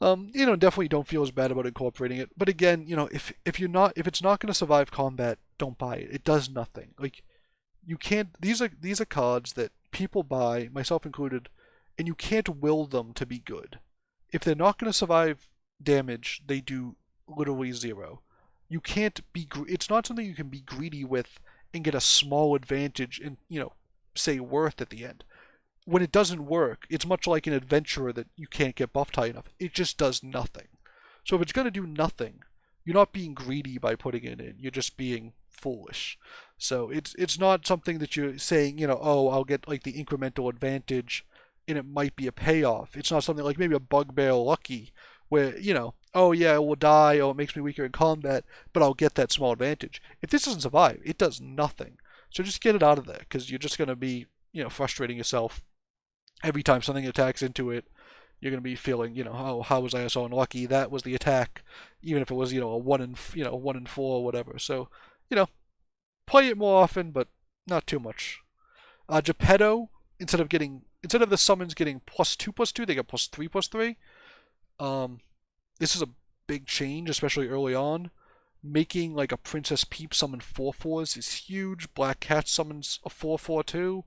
Definitely don't feel as bad about incorporating it. But again, if it's not going to survive combat, don't buy it. It does nothing. Like, you can't. These are cards that people buy, myself included, and you can't will them to be good. If they're not going to survive damage, they do literally 0. You can't be. It's not something you can be greedy with and get a small advantage in, say worth at the end. When it doesn't work, it's much like an adventurer that you can't get buffed high enough. It just does nothing. So if it's going to do nothing, you're not being greedy by putting it in. You're just being foolish. So it's not something that you're saying, oh, I'll get like the incremental advantage and it might be a payoff. It's not something like maybe a Bugbear Lucky where, oh yeah, it will die, or it makes me weaker in combat, but I'll get that small advantage. If this doesn't survive, it does nothing. So just get it out of there, because you're just going to be, frustrating yourself every time something attacks into it. You're going to be feeling, oh, how was I so unlucky? That was the attack, even if it was, a 1 in 4 or whatever. So, play it more often, but not too much. Geppetto, instead of the summons getting +2/+2, they get +3/+3. this is a big change, especially early on. Making like a Princess Peep summon 4/4s is huge. Black Cat summons a 4/4 too.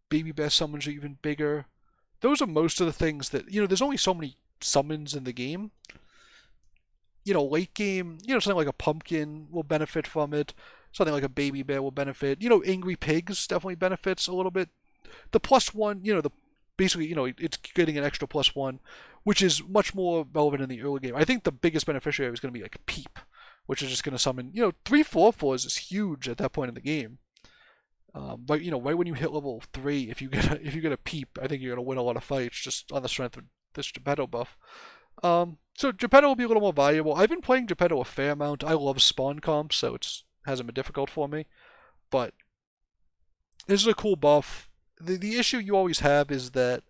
Baby Bear summons are even bigger. Those are most of the things that, there's only so many summons in the game. Late game, something like a pumpkin will benefit from it. Something like a baby bear will benefit. Angry pigs definitely benefits a little bit. The +1, basically, it's getting an extra +1, which is much more relevant in the early game. I think the biggest beneficiary is going to be like Peep, which is just going to summon, 3 4/4s is huge at that point in the game. But right when you hit level 3, if you get a Peep, I think you're going to win a lot of fights just on the strength of this Geppetto buff. So Geppetto will be a little more valuable. I've been playing Geppetto a fair amount. I love spawn comps, so it hasn't been difficult for me. But this is a cool buff. The issue you always have is that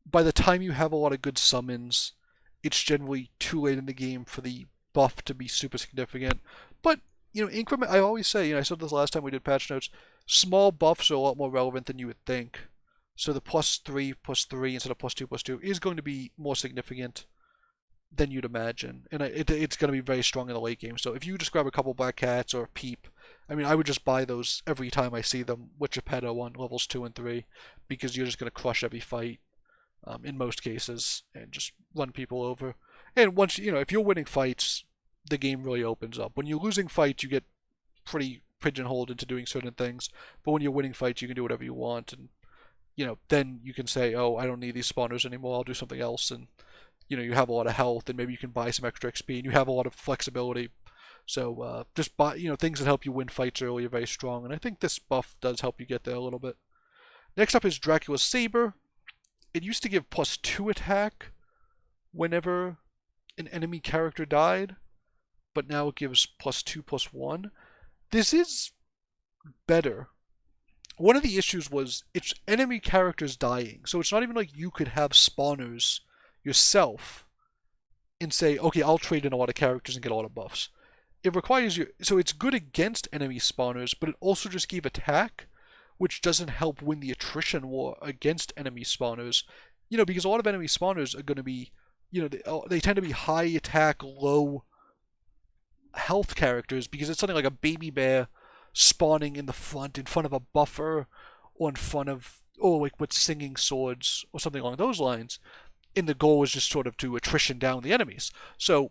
by the time you have a lot of good summons, it's generally too late in the game for the buff to be super significant. But, increment, I always say, I said this last time we did patch notes, small buffs are a lot more relevant than you would think. So the +3/+3 instead of +2/+2 is going to be more significant than you'd imagine. And it's going to be very strong in the late game. So if you just grab a couple Black Cats or a Peep, I would just buy those every time I see them with Geppetto on levels 2 and 3, because you're just going to crush every fight in most cases and just run people over. And once, if you're winning fights, the game really opens up. When you're losing fights, you get pretty pigeonholed into doing certain things. But when you're winning fights, you can do whatever you want. And, then you can say, oh, I don't need these spawners anymore, I'll do something else. And, you have a lot of health, and maybe you can buy some extra XP, and you have a lot of flexibility. So just buy, things that help you win fights early are very strong, and I think this buff does help you get there a little bit. Next up is Dracula's Saber. It used to give +2 attack whenever an enemy character died, but now it gives +2/+1. This is better. One of the issues was it's enemy characters dying, so it's not even like you could have spawners yourself and say, okay, I'll trade in a lot of characters and get a lot of buffs. It requires you, so it's good against enemy spawners, but it also just gave attack, which doesn't help win the attrition war against enemy spawners. Because a lot of enemy spawners are going to be, they tend to be high attack, low health characters, because it's something like a baby bear spawning in front of a buffer, or in front of, or like with singing swords, or something along those lines. And the goal is just sort of to attrition down the enemies. So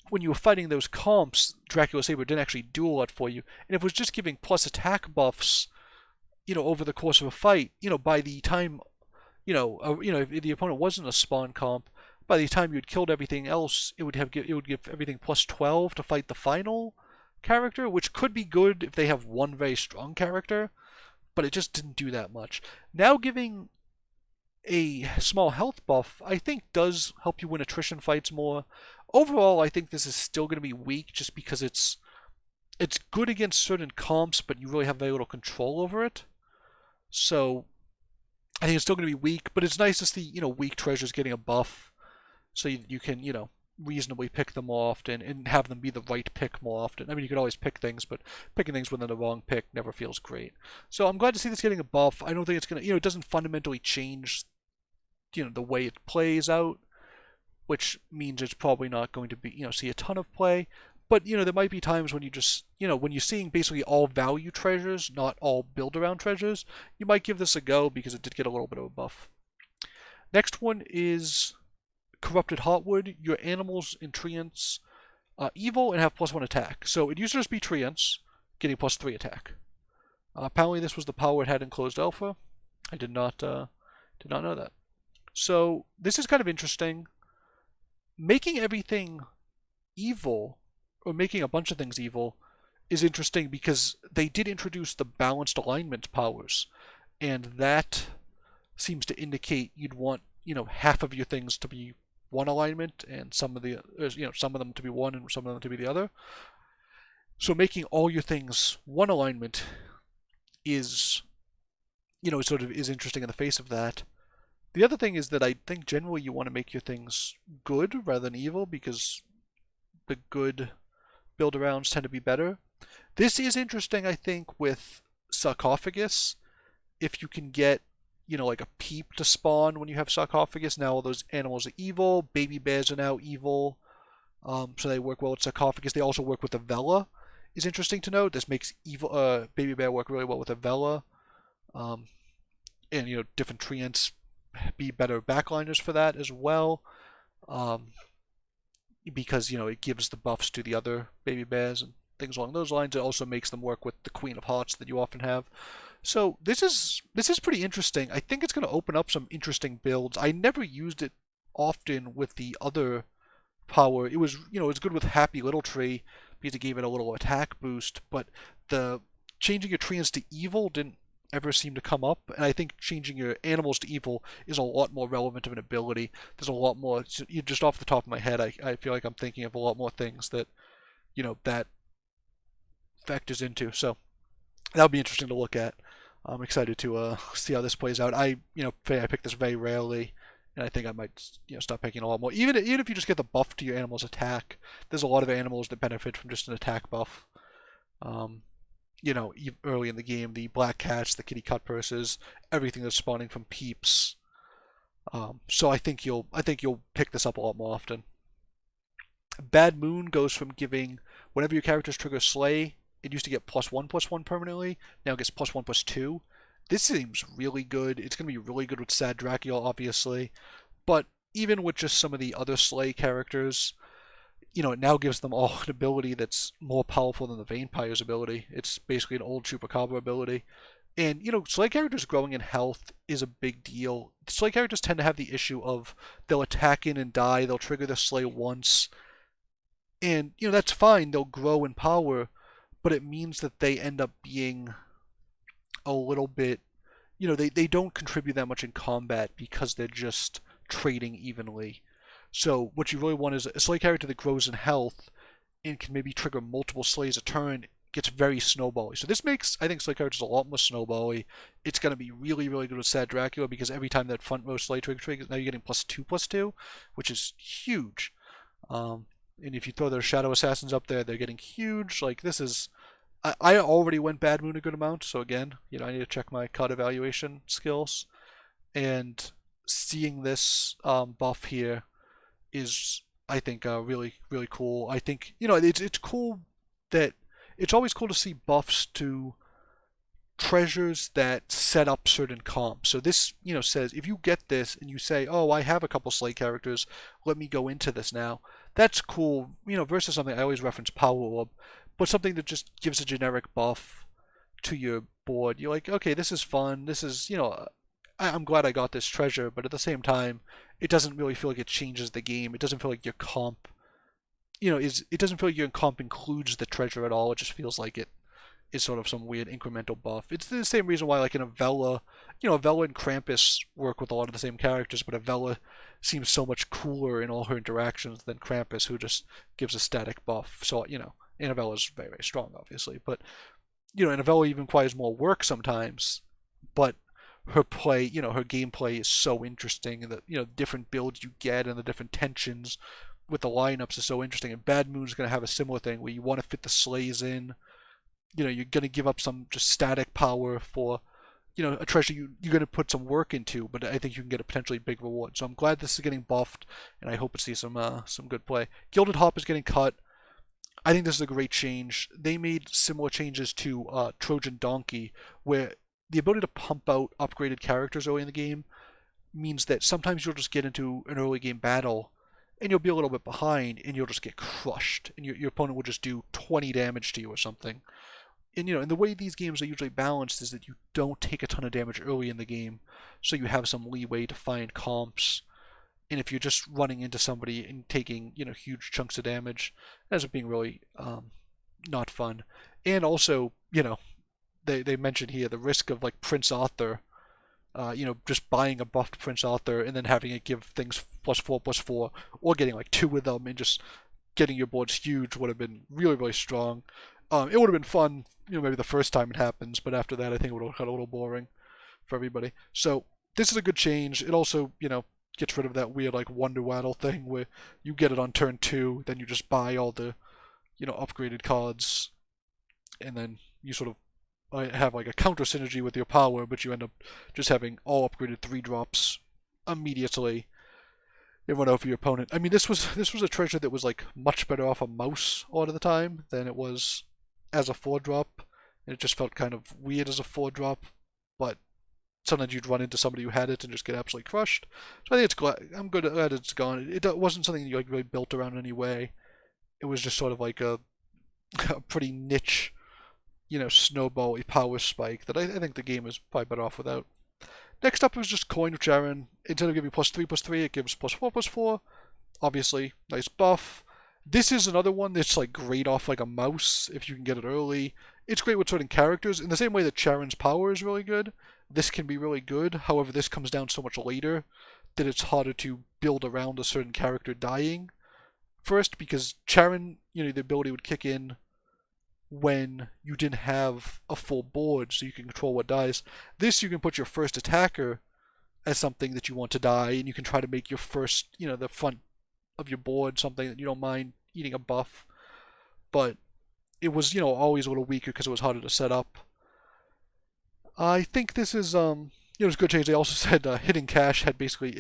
when you were fighting those comps, Dracula's Saber didn't actually do a lot for you. And if it was just giving plus attack buffs, over the course of a fight, by the time, if the opponent wasn't a spawn comp, by the time you'd killed everything else, it would give everything +12 to fight the final character, which could be good if they have one very strong character, but it just didn't do that much. Now giving a small health buff, I think, does help you win attrition fights more. Overall, I think this is still going to be weak just because it's good against certain comps, but you really have very little control over it. So I think it's still going to be weak, but it's nice to see, weak treasures getting a buff, so you can, reasonably pick them often and have them be the right pick more often. You can always pick things, but picking things when they're the wrong pick never feels great. So I'm glad to see this getting a buff. I don't think it's going to, it doesn't fundamentally change, the way it plays out, which means it's probably not going to be, see a ton of play. But, there might be times when you just, when you're seeing basically all value treasures, not all build-around treasures, you might give this a go because it did get a little bit of a buff. Next one is Corrupted Heartwood. Your animals and treants evil and have +1 attack. So it used to just be treants getting +3 attack. Apparently this was the power it had in closed alpha. I did not know that. So this is kind of interesting. Making everything evil, or making a bunch of things evil, is interesting because they did introduce the balanced alignment powers, and that seems to indicate you'd want, half of your things to be one alignment and some of them to be one and some of them to be the other. So making all your things one alignment is, sort of is interesting in the face of that. The other thing is that I think generally you want to make your things good rather than evil, because the good build-arounds tend to be better. This is interesting, I think, with Sarcophagus. If you can get, like a peep to spawn when you have sarcophagus. Now all those animals are evil. Baby bears are now evil. So they work well with sarcophagus. They also work with the Vela. Is interesting to note. This makes evil baby bear work really well with a Vela. Um, and different treants be better backliners for that as well. Because it gives the buffs to the other baby bears and things along those lines. It also makes them work with the Queen of Hearts that you often have. So this is pretty interesting. I think it's going to open up some interesting builds. I never used it often with the other power. It was it's good with Happy Little Tree because it gave it a little attack boost, but the changing your treants to evil didn't ever seem to come up, and I think changing your animals to evil is a lot more relevant of an ability. There's a lot more, just off the top of my head, I feel like I'm thinking of a lot more things that that factors into. So that'll be interesting to look at. I'm excited to see how this plays out. I pick this very rarely, and I think I might start picking a lot more. Even if you just get the buff to your animal's attack, there's a lot of animals that benefit from just an attack buff. Early in the game, the black cats, the kitty cut purses, everything that's spawning from peeps. So I think you'll pick this up a lot more often. Bad Moon goes from giving whenever your characters trigger Slay, it used to get +1/+1 permanently. Now it gets +1/+2. This seems really good. It's going to be really good with Sad Dracula, obviously. But even with just some of the other Slay characters, it now gives them all an ability that's more powerful than the Vainpyre's ability. It's basically an old Chupacabra ability. And, Slay characters growing in health is a big deal. Slay characters tend to have the issue of they'll attack in and die, they'll trigger their Slay once, and, that's fine, they'll grow in power, but it means that they end up being a little bit, they don't contribute that much in combat because they're just trading evenly. So what you really want is a Slay character that grows in health and can maybe trigger multiple Slays a turn, gets very snowbally. So this makes, I think, Slay characters a lot more snowbally. It's going to be really, really good with Sad Dracula because every time that front row Slay triggers, now you're getting +2/+2, which is huge. And if you throw their Shadow Assassins up there, they're getting huge. Like, this is... I already went Bad Moon a good amount, so again, I need to check my card evaluation skills. And seeing this buff here is, I think, really, really cool. I think, it's cool that... It's always cool to see buffs to treasures that set up certain comps. So this, says, if you get this and you say, oh, I have a couple Slay characters, let me go into this now. That's cool, versus something I always reference Power Orb, but something that just gives a generic buff to your board. You're like, okay, this is fun. This is, I'm glad I got this treasure, but at the same time, it doesn't really feel like it changes the game. It doesn't feel like your comp, it doesn't feel like your comp includes the treasure at all. It just feels like it is sort of some weird incremental buff. It's the same reason why, like in Avella, Avella and Krampus work with a lot of the same characters, but Avella seems so much cooler in all her interactions than Krampus, who just gives a static buff. So, and Avella's very, very strong, obviously, but, and Avella even requires more work sometimes, but her play, her gameplay is so interesting, and the, different builds you get and the different tensions with the lineups is so interesting, and Bad Moon's going to have a similar thing where you want to fit the Slays in. You're going to give up some just static power for, a treasure you're going to put some work into, but I think you can get a potentially big reward. So I'm glad this is getting buffed, and I hope to see some good play. Gilded Hop is getting cut. I think this is a great change. They made similar changes to Trojan Donkey, where the ability to pump out upgraded characters early in the game means that sometimes you'll just get into an early game battle, and you'll be a little bit behind, and you'll just get crushed, and your opponent will just do 20 damage to you or something. And and the way these games are usually balanced is that you don't take a ton of damage early in the game, so you have some leeway to find comps. And if you're just running into somebody and taking huge chunks of damage, that ends up being really not fun. And also, they mentioned here the risk of like Prince Arthur, just buying a buffed Prince Arthur and then having it give things +4/+4, or getting like 2 with them and just getting your boards huge would have been really, really strong. It would have been fun, maybe the first time it happens, but after that I think it would have got a little boring for everybody. So this is a good change. It also, gets rid of that weird like Wonder Waddle thing where you get it on turn 2, then you just buy all the, upgraded cards, and then you sort of have like a counter synergy with your power, but you end up just having all upgraded 3-drops immediately and run over your opponent. I mean, this was a treasure that was like much better off a mouse a lot of the time than it was as a 4-drop, and it just felt kind of weird as a 4-drop, but sometimes you'd run into somebody who had it and just get absolutely crushed. So I think I'm glad it's gone. It wasn't something you like really built around in any way. It was just sort of like a pretty niche, snowball-y power spike that I think the game is probably better off without. Next up was just Coin with Charon. Instead of giving +3/+3, it gives +4/+4. Obviously, nice buff. This is another one that's like great off like a mouse if you can get it early. It's great with certain characters. In the same way that Charon's power is really good, this can be really good. However, this comes down so much later that it's harder to build around a certain character dying. First, because Charon, the ability would kick in when you didn't have a full board, so you can control what dies. This, you can put your first attacker as something that you want to die, and you can try to make your first, the front of your board something that you don't mind eating a buff. But it was, always a little weaker because it was harder to set up. I think this is, it was a good change. They also said Hidden Cash had basically,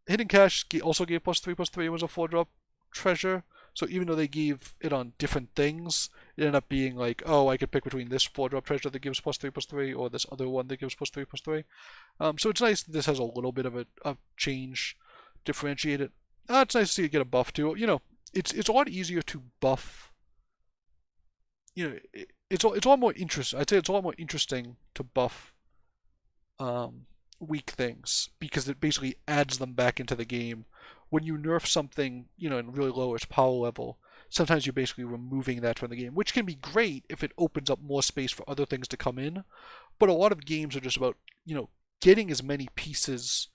Hidden Cash also gave +3/+3 and was a 4-drop treasure. So even though they gave it on different things, it ended up being like, oh, I could pick between this 4-drop treasure that gives +3/+3 or this other one that gives +3/+3. So it's nice that this has a little bit of a change differentiated. It's nice to see it get a buff too. It's a lot easier to buff. It's a lot more interesting. I'd say it's a lot more interesting to buff weak things because it basically adds them back into the game. When you nerf something, and really lower its power level, sometimes you're basically removing that from the game, which can be great if it opens up more space for other things to come in. But a lot of games are just about, getting as many pieces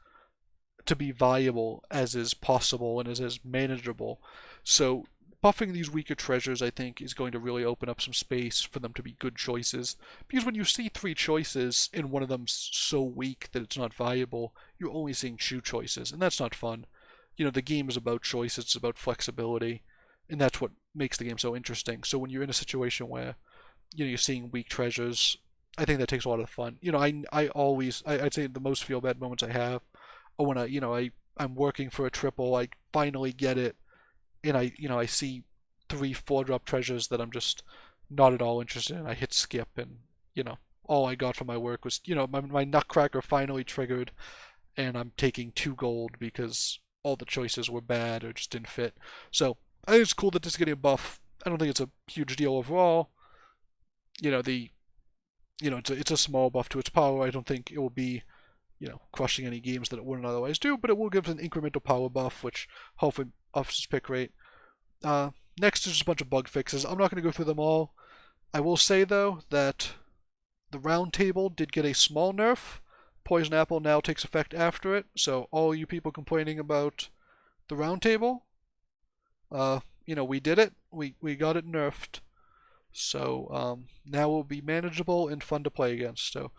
to be viable as is possible and as manageable. So buffing these weaker treasures, I think, is going to really open up some space for them to be good choices. Because when you see 3 choices and one of them's so weak that it's not viable, you're only seeing 2 choices, and that's not fun. The game is about choice, it's about flexibility, and that's what makes the game so interesting. So when you're in a situation where, you're seeing weak treasures, I think that takes a lot of fun. I'd say the most feel bad moments I have are when I'm working for a triple, I finally get it, and I see 3 4-drop treasures that I'm just not at all interested in. I hit skip, and all I got from my work was my Nutcracker finally triggered, and I'm taking 2 gold because all the choices were bad or just didn't fit. So I think it's cool that this is getting a buff. I don't think it's a huge deal overall. It's a small buff to its power. I don't think it will be, crushing any games that it wouldn't otherwise do, but it will give us an incremental power buff, which hopefully ups its pick rate. Next is just a bunch of bug fixes. I'm not going to go through them all. I will say, though, that the round table did get a small nerf. Poison Apple now takes effect after it, so all you people complaining about the round table, we did it. We got it nerfed. So now it will be manageable and fun to play against. So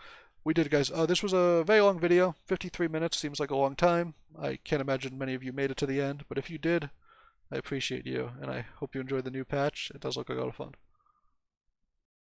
we did it, guys. This was a very long video. 53 minutes seems like a long time. I can't imagine many of you made it to the end, but if you did, I appreciate you, and I hope you enjoyed the new patch. It does look like a lot of fun.